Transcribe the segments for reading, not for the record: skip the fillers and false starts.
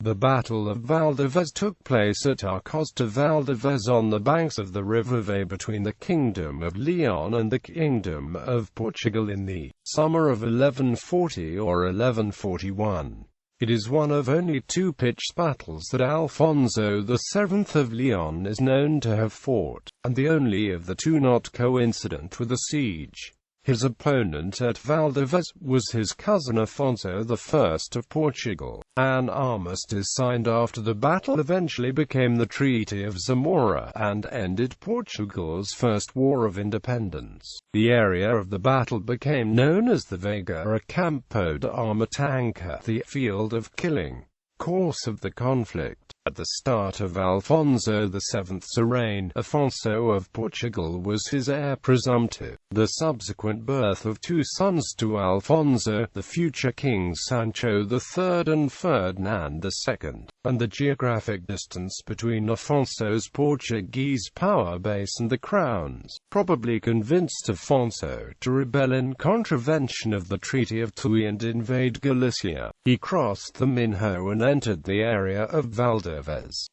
The Battle of Valdevez took place at Arcos de Valdevez on the banks of the River Ve between the Kingdom of León and the Kingdom of Portugal in the summer of 1140 or 1141. It is one of only two pitched battles that Alfonso VII of León is known to have fought, and the only of the two not coincident with a siege. His opponent at Valdevez was his cousin Afonso I of Portugal. An armistice signed after the battle eventually became the Treaty of Zamora, and ended Portugal's first war of independence. The area of the battle became known as the Vega or Campo de Armatanca, the field of killing. Course of the conflict. At the start of Alfonso VII's reign, Afonso of Portugal was his heir presumptive. The subsequent birth of two sons to Alfonso, the future kings Sancho III and Ferdinand II, and the geographic distance between Afonso's Portuguese power base and the crown's, probably convinced Afonso to rebel in contravention of the Treaty of His and invade Galicia. He crossed the Minho and entered the area of Valdevez.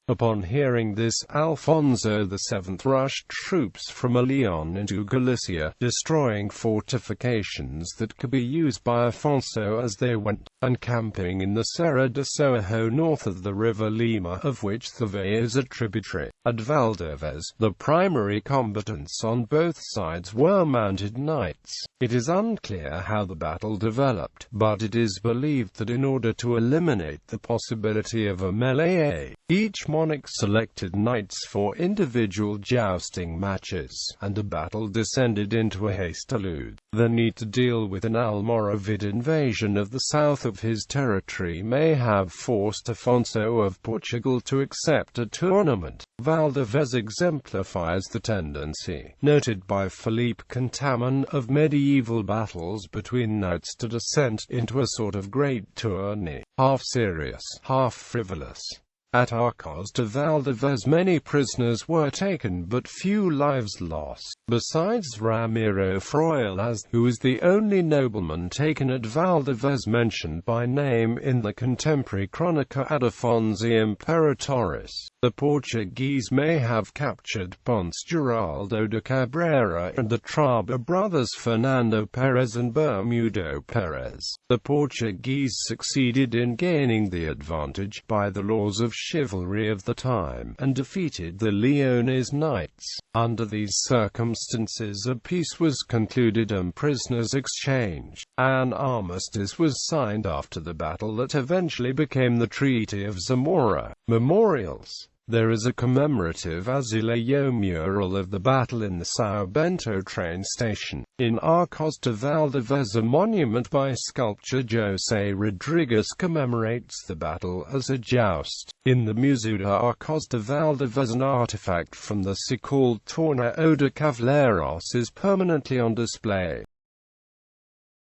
Upon hearing this, Alfonso VII rushed troops from León into Galicia, destroying fortifications that could be used by Afonso as they went, and camping in the Serra de Soho north of the river Lima, of which the Ve is a tributary. At Valdevez, the primary combatants on both sides were mounted knights. It is unclear how the battle developed, but it is believed that in order to eliminate the possibility of a melee, each monarch selected knights for individual jousting matches, and a battle descended into a hastelude. The need to deal with an Almoravid invasion of the south of his territory may have forced Afonso of Portugal to accept a tournament. Valdevez exemplifies the tendency, noted by Philippe Contamine, of medieval battles between knights to descend into a sort of great tourney, half serious, half frivolous. At Arcos de Valdevez many prisoners were taken but few lives lost. Besides Ramiro Froilas, who is the only nobleman taken at Valdevez mentioned by name in the contemporary Chronica ad Afonsi Imperatoris, the Portuguese may have captured Ponce Geraldo de Cabrera and the Traber brothers Fernando Perez and Bermudo Perez. The Portuguese succeeded in gaining the advantage by the laws of chivalry of the time, and defeated the Leonese knights. Under these circumstances a peace was concluded and prisoners exchanged. An armistice was signed after the battle that eventually became the Treaty of Zamora. Memorials. There is a commemorative azulejo mural of the battle in the São Bento train station. In Arcos de Valdevez, a monument by sculptor José Rodrigues commemorates the battle as a joust. In the Museu de Arcos de Valdevez, an artifact from the so-called Torneo de Cavaleiros is permanently on display.